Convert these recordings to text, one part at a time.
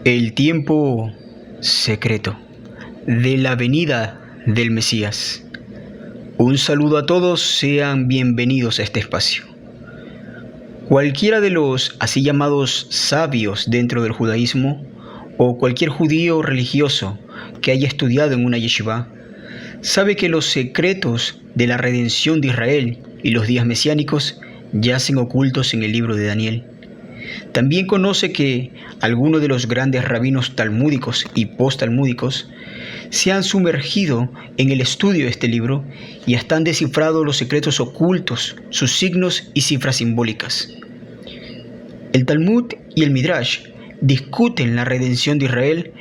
El tiempo secreto de la venida del Mesías. Un saludo a todos, sean bienvenidos a este espacio. Cualquiera de los así llamados sabios dentro del judaísmo o cualquier judío religioso que haya estudiado en una yeshiva sabe que los secretos de la redención de Israel y los días mesiánicos yacen ocultos en el libro de Daniel. También conoce que algunos de los grandes rabinos talmúdicos y post-talmúdicos se han sumergido en el estudio de este libro y hasta han descifrado los secretos ocultos, sus signos y cifras simbólicas. El Talmud y el Midrash discuten la redención de Israel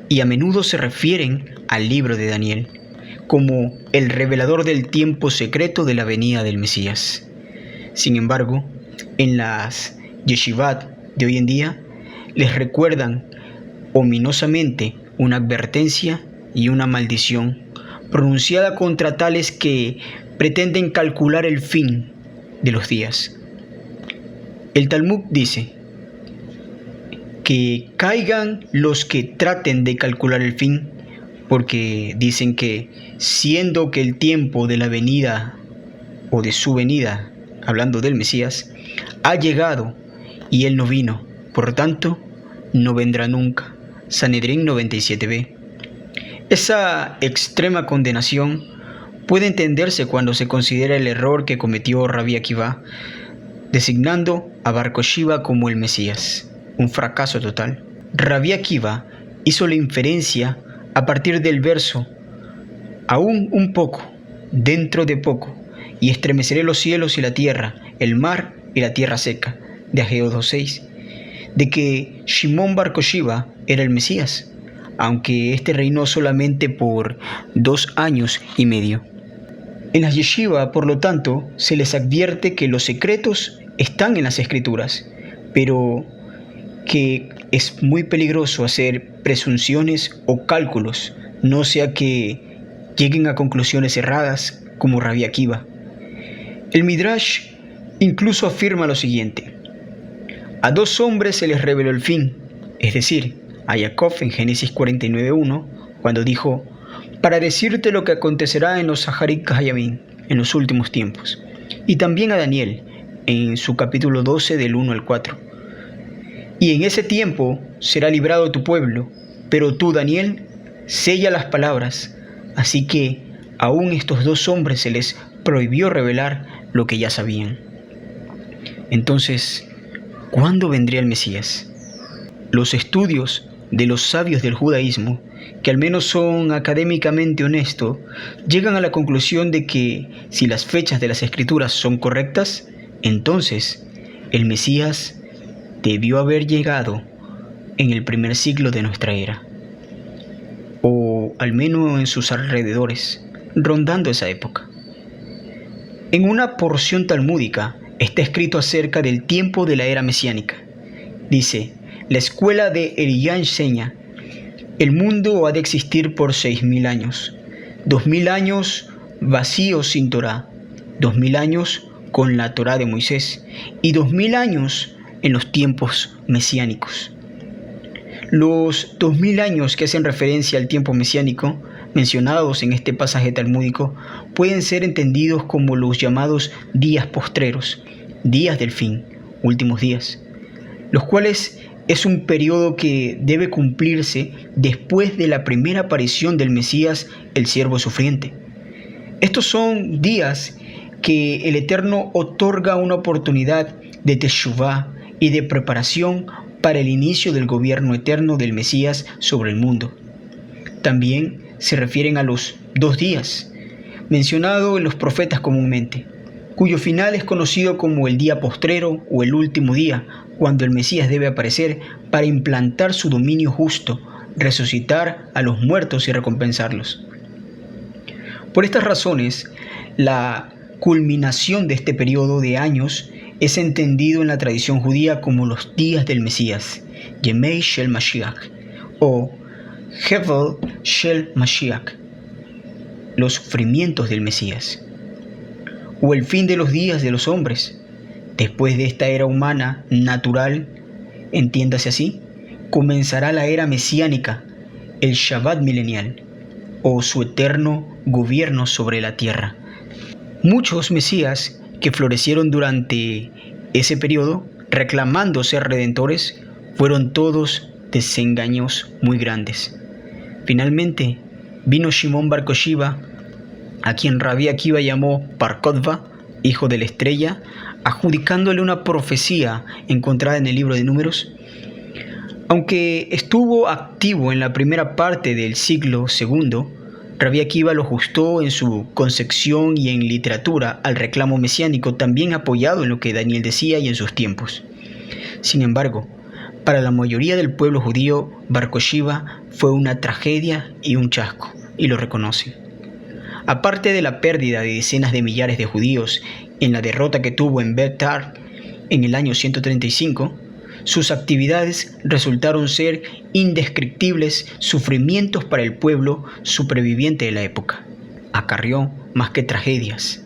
y a menudo se refieren al libro de Daniel como el revelador del tiempo secreto de la venida del Mesías. Sin embargo, en las yeshivat de hoy en día les recuerdan ominosamente una advertencia y una maldición pronunciada contra tales que pretenden calcular el fin de los días. El Talmud dice que caigan los que traten de calcular el fin, porque dicen que siendo que el tiempo de la venida o de su venida, hablando del Mesías, ha llegado y él no vino, por tanto, no vendrá nunca. Sanedrín 97b. Esa extrema condenación puede entenderse cuando se considera el error que cometió Rabbi Akiva, designando a Bar Kokhba como el Mesías, un fracaso total. Rabbi Akiva hizo la inferencia a partir del verso, aún un poco, dentro de poco, y estremeceré los cielos y la tierra, el mar y la tierra seca, de Ageo 2.6, de que Shimon Bar Kokhba era el Mesías, aunque este reinó solamente por 2 años y medio. En las yeshiva, por lo tanto, se les advierte que los secretos están en las escrituras, pero que es muy peligroso hacer presunciones o cálculos, no sea que lleguen a conclusiones erradas como Rabbi Akiva. El Midrash incluso afirma lo siguiente: a 2 hombres se les reveló el fin, es decir, a Jacob en Génesis 49.1, cuando dijo, para decirte lo que acontecerá en los Saharit Kahayamim, en los últimos tiempos, y también a Daniel, en su capítulo 12 del 1 al 4. Y en ese tiempo será librado tu pueblo, pero tú, Daniel, sella las palabras, así que aún estos 2 hombres se les prohibió revelar lo que ya sabían. Entonces, ¿cuándo vendría el Mesías? Los estudios de los sabios del judaísmo, que al menos son académicamente honestos, llegan a la conclusión de que si las fechas de las escrituras son correctas, entonces el Mesías debió haber llegado en el primer siglo de nuestra era, o al menos en sus alrededores, rondando esa época. En una porción talmúdica está escrito acerca del tiempo de la era mesiánica. Dice, la escuela de Eliyá enseña, el mundo ha de existir por 6.000 años, 2.000 años vacíos sin Torá, 2.000 años con la Torá de Moisés y 2.000 años en los tiempos mesiánicos. Los 2.000 años que hacen referencia al tiempo mesiánico mencionados en este pasaje talmúdico pueden ser entendidos como los llamados días postreros, días del fin, últimos días, los cuales es un periodo que debe cumplirse después de la primera aparición del Mesías, el siervo sufriente. Estos son días que el Eterno otorga una oportunidad de teshuvá y de preparación para el inicio del gobierno eterno del Mesías sobre el mundo. También se refieren a los 2 días, mencionado en los profetas comúnmente, cuyo final es conocido como el día postrero o el último día, cuando el Mesías debe aparecer para implantar su dominio justo, resucitar a los muertos y recompensarlos. Por estas razones, la culminación de este periodo de años es entendido en la tradición judía como los días del Mesías, Yemei Shel Mashiach, o Hevel Shel Mashiach, los sufrimientos del Mesías, o el fin de los días de los hombres, después de esta era humana natural, entiéndase así, comenzará la era mesiánica, el Shabbat milenial, o su eterno gobierno sobre la tierra. Muchos mesías que florecieron durante ese periodo, reclamando ser redentores, fueron todos desengaños muy grandes. Finalmente, vino Shimon Bar Koshiva, a quien Rabí Akiva llamó Bar Kokhba, hijo de la estrella, adjudicándole una profecía encontrada en el libro de Números. Aunque estuvo activo en la primera parte del siglo II, Rabí Akiva lo ajustó en su concepción y en literatura al reclamo mesiánico, también apoyado en lo que Daniel decía y en sus tiempos. Sin embargo, para la mayoría del pueblo judío, Bar Koshiva fue una tragedia y un chasco, y lo reconocen. Aparte de la pérdida de decenas de millares de judíos en la derrota que tuvo en Bet-Tar en el año 135, sus actividades resultaron ser indescriptibles sufrimientos para el pueblo superviviente de la época. Acarreó más que tragedias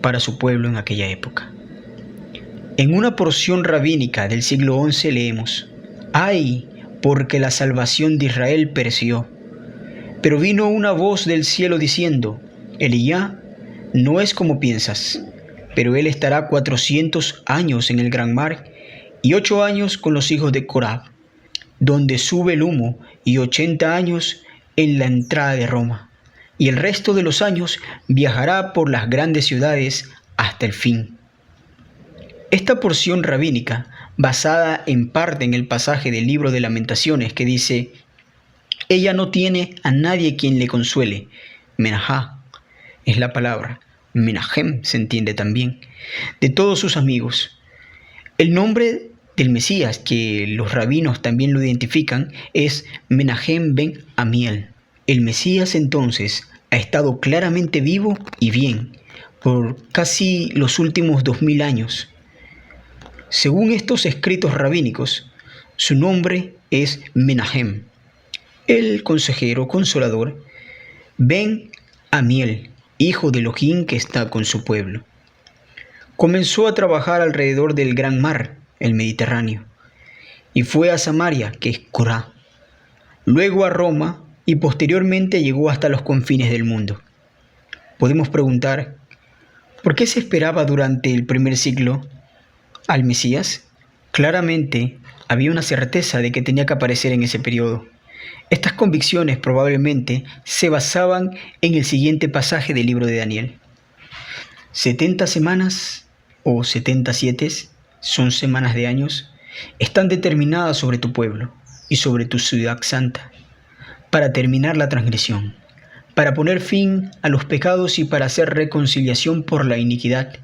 para su pueblo en aquella época. En una porción rabínica del siglo XI leemos: ¡ay, porque la salvación de Israel pereció! Pero vino una voz del cielo diciendo: Elías no es como piensas, pero él estará 400 años en el gran mar y 8 años con los hijos de Corab, donde sube el humo, y 80 años en la entrada de Roma, y el resto de los años viajará por las grandes ciudades hasta el fin. Esta porción rabínica, basada en parte en el pasaje del libro de Lamentaciones que dice: ella no tiene a nadie quien le consuele. Menajá es la palabra. Menahem se entiende también. De todos sus amigos. El nombre del Mesías, que los rabinos también lo identifican, es Menahem ben Amiel. El Mesías entonces ha estado claramente vivo y bien por casi los últimos 2000 años. Según estos escritos rabínicos, su nombre es Menahem, el consejero consolador, Ben Amiel, hijo de Elohim que está con su pueblo. Comenzó a trabajar alrededor del Gran Mar, el Mediterráneo, y fue a Samaria, que es Corá, luego a Roma y posteriormente llegó hasta los confines del mundo. Podemos preguntar, ¿por qué se esperaba durante el primer siglo al Mesías? Claramente había una certeza de que tenía que aparecer en ese periodo. Estas convicciones probablemente se basaban en el siguiente pasaje del libro de Daniel. 70 semanas o 77 son semanas de años, están determinadas sobre tu pueblo y sobre tu ciudad santa, para terminar la transgresión, para poner fin a los pecados y para hacer reconciliación por la iniquidad,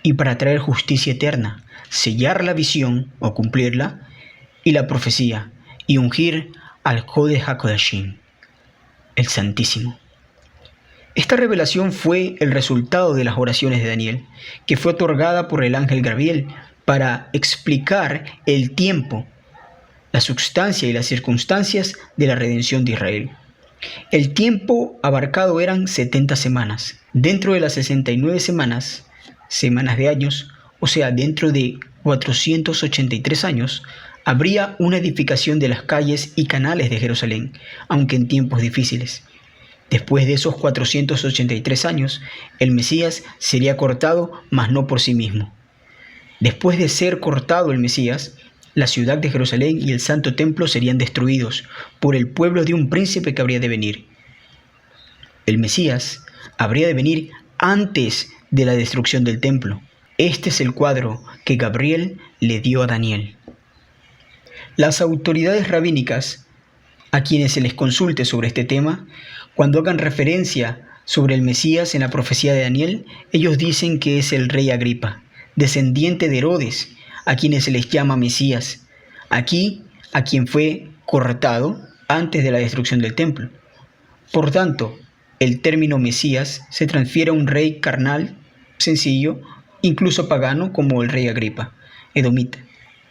y para traer justicia eterna, sellar la visión o cumplirla, y la profecía, y ungir al Kodesh HaKodashim, el Santísimo. Esta revelación fue el resultado de las oraciones de Daniel, que fue otorgada por el ángel Gabriel para explicar el tiempo, la sustancia y las circunstancias de la redención de Israel. El tiempo abarcado eran 70 semanas. Dentro de las 69 semanas de años, o sea, dentro de 483 años, habría una edificación de las calles y canales de Jerusalén, aunque en tiempos difíciles. Después de esos 483 años, el Mesías sería cortado, mas no por sí mismo. Después de ser cortado el Mesías, la ciudad de Jerusalén y el santo templo serían destruidos por el pueblo de un príncipe que habría de venir. El Mesías habría de venir antes de la destrucción del templo. Este es el cuadro que Gabriel le dio a Daniel. Las autoridades rabínicas, a quienes se les consulte sobre este tema, cuando hagan referencia sobre el Mesías en la profecía de Daniel, ellos dicen que es el rey Agripa, descendiente de Herodes, a quienes se les llama Mesías, aquí a quien fue cortado antes de la destrucción del templo. Por tanto, el término Mesías se transfiere a un rey carnal, sencillo, incluso pagano, como el rey Agripa, edomita,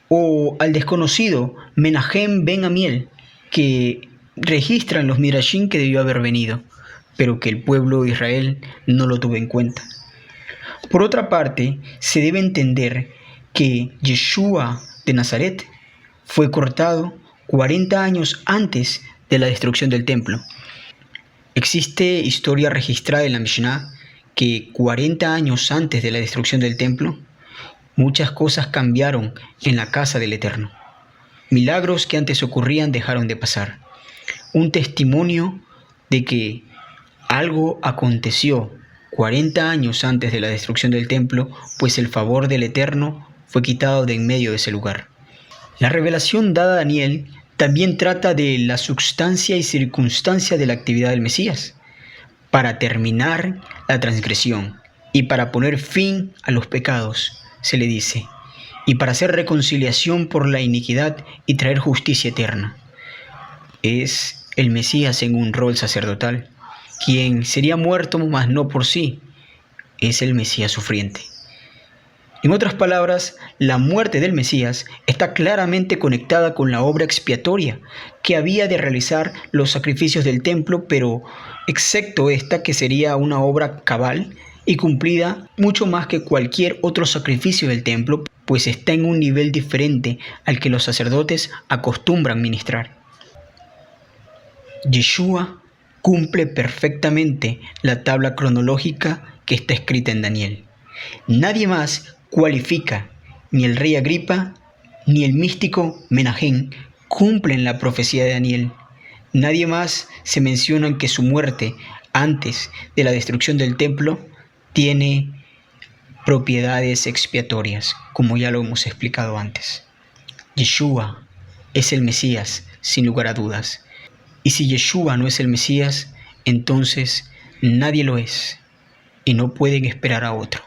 o al desconocido Menahem ben Amiel, que registran los Midrashim que debió haber venido, pero que el pueblo de Israel no lo tuvo en cuenta. Por otra parte, se debe entender que Yeshua de Nazaret fue cortado 40 años antes de la destrucción del templo. Existe historia registrada en la Mishnah que 40 años antes de la destrucción del templo, muchas cosas cambiaron en la casa del Eterno. Milagros que antes ocurrían dejaron de pasar. Un testimonio de que algo aconteció 40 años antes de la destrucción del templo, pues el favor del Eterno fue quitado de en medio de ese lugar. La revelación dada a Daniel también trata de la substancia y circunstancia de la actividad del Mesías, para terminar la transgresión y para poner fin a los pecados, se le dice, y para hacer reconciliación por la iniquidad y traer justicia eterna. Es el Mesías en un rol sacerdotal, quien sería muerto, mas no por sí. Es el Mesías sufriente. En otras palabras, la muerte del Mesías está claramente conectada con la obra expiatoria que había de realizar los sacrificios del templo, pero excepto esta, que sería una obra cabal y cumplida mucho más que cualquier otro sacrificio del templo, pues está en un nivel diferente al que los sacerdotes acostumbran ministrar. Yeshua cumple perfectamente la tabla cronológica que está escrita en Daniel. Nadie más cualifica, ni el rey Agripa, ni el místico Menajén cumplen la profecía de Daniel. Nadie más se menciona que su muerte antes de la destrucción del templo tiene propiedades expiatorias, como ya lo hemos explicado antes. Yeshua es el Mesías, sin lugar a dudas. Y si Yeshua no es el Mesías, entonces nadie lo es, y no pueden esperar a otro.